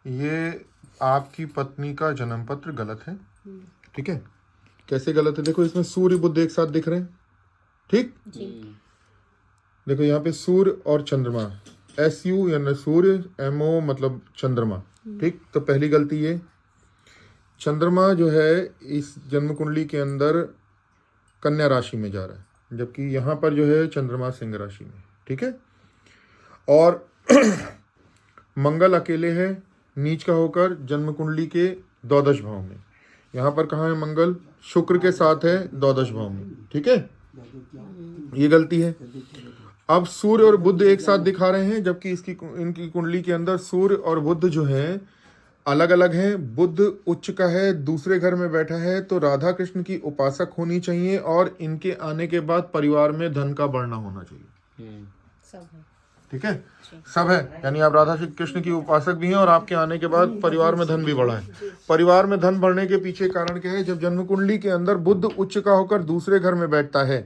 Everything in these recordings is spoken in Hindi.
ये आपकी पत्नी का जन्म पत्र गलत है। ठीक है, कैसे गलत है? देखो इसमें सूर्य बुध एक साथ दिख रहे हैं। ठीक, देखो यहाँ पे सूर्य और चंद्रमा, SU यानी सूर्य, MO मतलब चंद्रमा। ठीक, तो पहली गलती ये, चंद्रमा जो है इस जन्म कुंडली के अंदर कन्या राशि में जा रहा है, जबकि यहाँ पर जो है चंद्रमा सिंह राशि में। ठीक है, और मंगल अकेले है नीच का होकर जन्म कुंडली के द्वादश भाव में। यहाँ पर कहाँ है मंगल? शुक्र के साथ है द्वादश भाव में। ठीक है, ये गलती है। अब सूर्य और बुध एक साथ दिखा रहे हैं, जबकि इनकी कुंडली के अंदर सूर्य और बुध जो है अलग अलग हैं। बुध उच्च का है, दूसरे घर में बैठा है, तो राधा कृष्ण की उपासक होनी चाहिए और इनके आने के बाद परिवार में धन का बढ़ना होना चाहिए। सब है। ठीक है, सब है, यानी आप राधा कृष्ण की उपासक भी हैं और आपके आने के बाद परिवार में धन भी बढ़ा है। परिवार में धन बढ़ने के पीछे कारण क्या है? जब जन्म कुंडली के अंदर बुध उच्च का होकर दूसरे घर में बैठता है।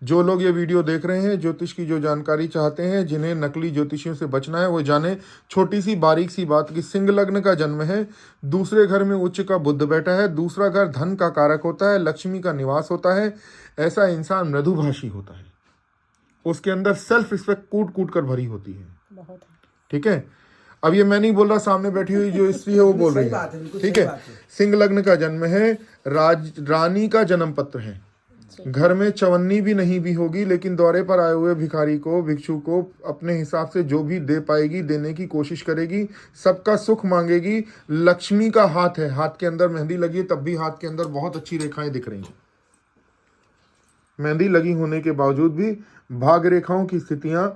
जो लोग ये वीडियो देख रहे हैं, ज्योतिष की जो जानकारी चाहते हैं, जिन्हें नकली ज्योतिषियों से बचना है, वो जाने छोटी सी बारीक सी बात की सिंह लग्न का जन्म है, दूसरे घर में उच्च का बुध बैठा है, दूसरा घर धन का कारक होता है, लक्ष्मी का निवास होता है। ऐसा इंसान मृदुभाषी होता है, उसके अंदर सेल्फ रिस्पेक्ट कूट कूट कर भरी होती है। बहुत है। ठीक है, अब ये मैं नहीं बोल रहा, सामने बैठी हुई जो स्त्री है वो बोल रही है। ठीक है, सिंह लग्न का जन्म है, रानी का जन्म पत्र है। घर में चवन्नी भी नहीं भी होगी, लेकिन दौरे पर आए हुए भिखारी को, भिक्षु को अपने हिसाब से जो भी दे पाएगी देने की कोशिश करेगी, सबका सुख मांगेगी। लक्ष्मी का हाथ है, हाथ के अंदर मेहंदी लगी है, तब भी हाथ के अंदर बहुत अच्छी रेखाएं दिख रही हैं। मेहंदी लगी होने के बावजूद भी भाग रेखाओं की स्थितियां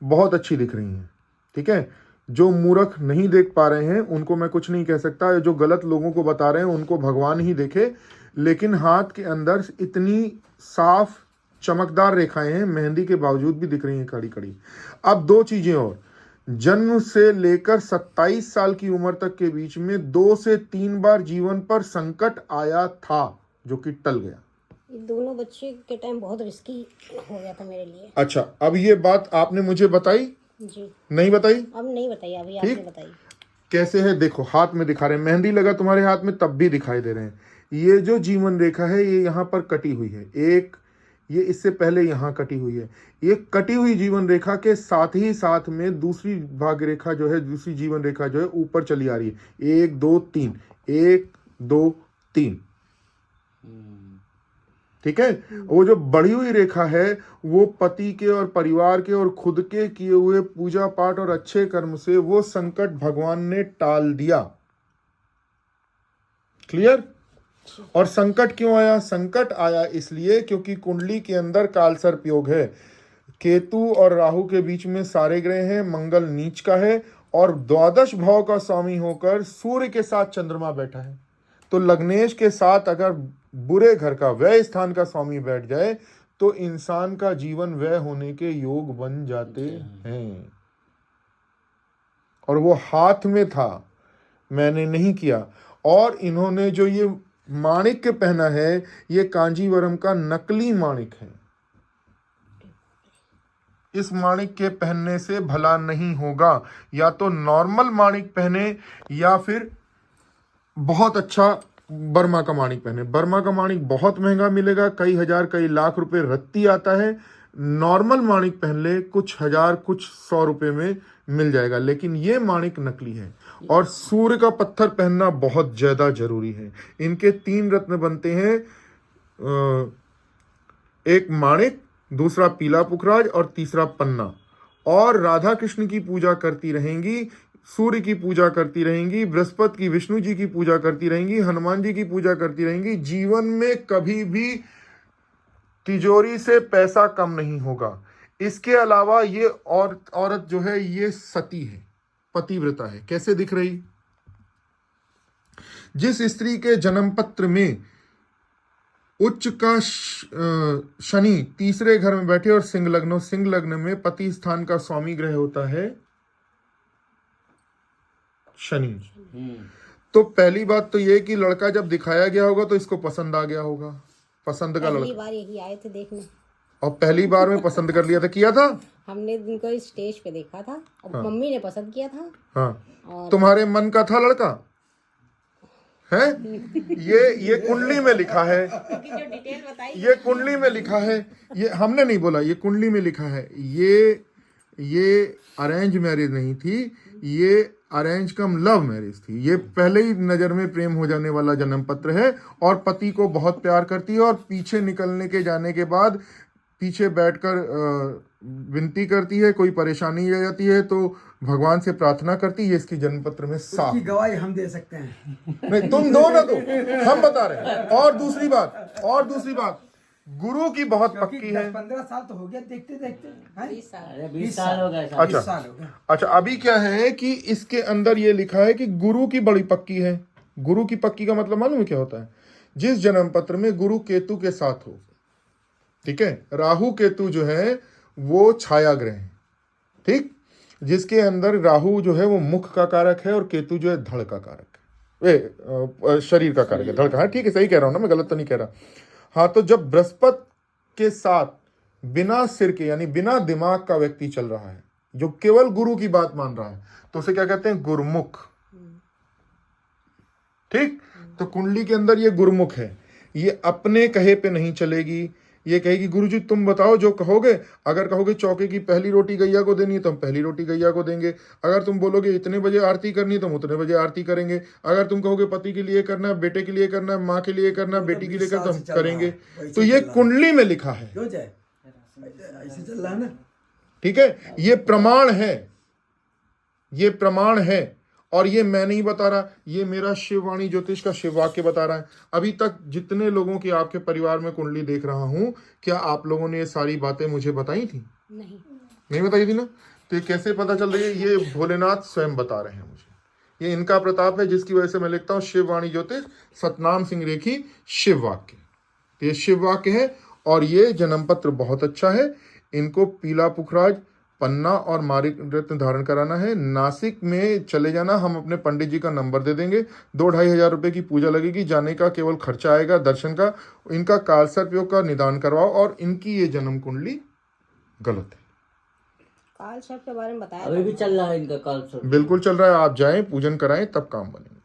बहुत अच्छी दिख रही हैं। ठीक है, जो मूर्ख नहीं देख पा रहे हैं उनको मैं कुछ नहीं कह सकता, जो गलत लोगों को बता रहे हैं उनको भगवान ही देखे, लेकिन हाथ के अंदर इतनी साफ चमकदार रेखाएं हैं, मेहंदी के बावजूद भी दिख रही हैं कड़ी कड़ी। अब दो चीजें और, जन्म से लेकर 27 साल की उम्र तक के बीच में 2 से 3 बार जीवन पर संकट आया था, जो कि टल गया। दोनों बच्चे के टाइम बहुत रिस्की हो गया था मेरे लिए। अच्छा, अब ये बात आपने मुझे बताई? जी नहीं बताई? अब नहीं बताई, अभी आपने बताई। कैसे है देखो, हाथ में दिखा रहे हैं, मेहंदी लगा तुम्हारे हाथ में तब भी दिखाई दे रहे हैं। ये जो जीवन रेखा है ये यहाँ पर कटी हुई है, एक ये इससे पहले यहाँ कटी हुई है। ये कटी हुई जीवन रेखा के साथ ही साथ में दूसरी भाग्य रेखा जो है, दूसरी जीवन रेखा जो है ऊपर चली आ रही है। 1 2 3, 1 2 3। ठीक है, वो जो बढ़ी हुई रेखा है वो पति के और परिवार के और खुद के किए हुए पूजा पाठ और अच्छे कर्म से वो संकट भगवान ने टाल दिया। क्लियर? और संकट क्यों आया? संकट आया इसलिए क्योंकि कुंडली के अंदर कालसर्प योग है, केतु और राहु के बीच में सारे ग्रह हैं, मंगल नीच का है और द्वादश भाव का स्वामी होकर सूर्य के साथ चंद्रमा बैठा है। तो लग्नेश के साथ अगर बुरे घर का, व्यय स्थान का स्वामी बैठ जाए तो इंसान का जीवन व्यय होने के योग बन जाते हैं। और वो हाथ में था, मैंने नहीं किया। और इन्होंने जो ये माणिक्य पहना है, ये कांजीवरम का नकली माणिक है। इस माणिक के पहनने से भला नहीं होगा, या तो नॉर्मल माणिक पहने या फिर बहुत अच्छा बर्मा का माणिक पहने। बर्मा का माणिक बहुत महंगा मिलेगा, कई हजार कई लाख रुपए रत्ती आता है। नॉर्मल माणिक पहन ले, कुछ हजार कुछ 100 रुपए में मिल जाएगा, लेकिन ये माणिक नकली है। और सूर्य का पत्थर पहनना बहुत ज्यादा जरूरी है। इनके 3 रत्न बनते हैं, एक माणिक, दूसरा पीला पुखराज और तीसरा पन्ना। और राधा कृष्ण की पूजा करती रहेंगी, सूर्य की पूजा करती रहेंगी, बृहस्पति की, विष्णु जी की पूजा करती रहेंगी, हनुमान जी की पूजा करती रहेंगी। जीवन में कभी भी तिजोरी से पैसा कम नहीं होगा। इसके अलावा ये औरत जो है ये सती है, पतिव्रता है। कैसे दिख रही? जिस स्त्री के जन्म पत्र में उच्च का शनि तीसरे घर में बैठे और सिंह लग्न में पति स्थान का स्वामी ग्रह होता है शनि। तो पहली बात तो ये कि लड़का जब दिखाया गया होगा तो इसको पसंद आ गया होगा, पसंद का पहली लड़का। बार यही आए थे देखने। और पहली बार में पसंद कर लिया था, किया था? हमने इनको स्टेज पे देखा था और मम्मी ने पसंद किया था। हाँ, तुम्हारे मन का था लड़का है? ये कुंडली में लिखा है, जो डिटेल बताई ये कुंडली में लिखा है, ये हमने नहीं बोला, ये कुंडली में लिखा है। ये अरेंज मैरिज नहीं थी, ये अरेंज कम लव मैरिज थी। ये पहले ही नजर में प्रेम हो जाने वाला जन्म पत्र है और पति को बहुत प्यार करती है और पीछे निकलने के जाने के बाद पीछे बैठकर विनती करती है, कोई परेशानी आ जाती है तो भगवान से प्रार्थना करती है। इसकी जन्म पत्र में साफ की गवाही हम दे सकते हैं। नहीं, तुम दो ना, दो हम बता रहे हैं। और दूसरी बात गुरु की बहुत पक्की है। 15 साल तो हो गया देखते देखते। 20 साल हो गए। अच्छा 20 साल हो गए। अच्छा, अभी क्या है कि इसके अंदर ये लिखा है कि गुरु की बड़ी पक्की है। गुरु की पक्की का मतलब मालूम है क्या होता है? जिस जन्म पत्र में गुरु केतु के साथ हो, ठीक है, राहु केतु जो है वो छाया ग्रह है, ठीक, जिसके अंदर राहु जो है वो मुख का कारक है और केतु जो है धड़ का कारक है, शरीर का कारक है, धड़ का है, ठीक है, सही कह रहा हूं ना मैं, गलत तो नहीं कह रहा। हाँ, तो जब बृहस्पति के साथ बिना सिर के यानी बिना दिमाग का व्यक्ति चल रहा है, जो केवल गुरु की बात मान रहा है, तो उसे क्या कहते हैं? गुरुमुख, ठीक। तो कुंडली के अंदर ये गुरुमुख है, ये अपने कहे पे नहीं चलेगी। ये कहेगी गुरुजी तुम बताओ जो कहोगे, अगर कहोगे चौके की पहली रोटी गैया को देनी है तो हम पहली रोटी गैया को देंगे, अगर तुम बोलोगे इतने बजे आरती करनी है तो हम उतने बजे आरती करेंगे, अगर तुम कहोगे पति के लिए करना है, बेटे के लिए करना है, माँ के लिए करना है, बेटी के लिए करना है, तो हम करेंगे। तो ये कुंडली में लिखा है, क्यों जाए, ऐसे चल रहा है ना, ठीक है, ये प्रमाण है, ये प्रमाण है। और ये मैं नहीं बता रहा, ये मेरा शिववाणी ज्योतिष का शिव वाक्य बता रहा है। अभी तक जितने लोगों की आपके परिवार में कुंडली देख रहा हूं, क्या आप लोगों ने ये सारी बातें मुझे बताई थी? नहीं बताई थी ना? तो ये कैसे पता चल रही है? ये भोलेनाथ स्वयं बता रहे हैं मुझे, ये इनका प्रताप है, जिसकी वजह से मैं लिखता हूँ शिववाणी ज्योतिष सतनाम सिंह रेखी शिव वाक्य। तो ये शिव वाक्य है और ये जन्म पत्र बहुत अच्छा है। इनको पीला पुखराज, पन्ना और मारिक रत्न धारण कराना है। नासिक में चले जाना, हम अपने पंडित जी का नंबर दे देंगे। 2-2.5 हजार रुपए की पूजा लगेगी, जाने का केवल खर्चा आएगा दर्शन का। इनका कालसर्प योग का निदान करवाओ और इनकी ये जन्म कुंडली गलत है। काल सर्प के बारे में बताया अभी भी चल रहा है इनका काल सर्प। बिल्कुल चल रहा है, आप जाएं पूजन कराएं तब काम बनेगा।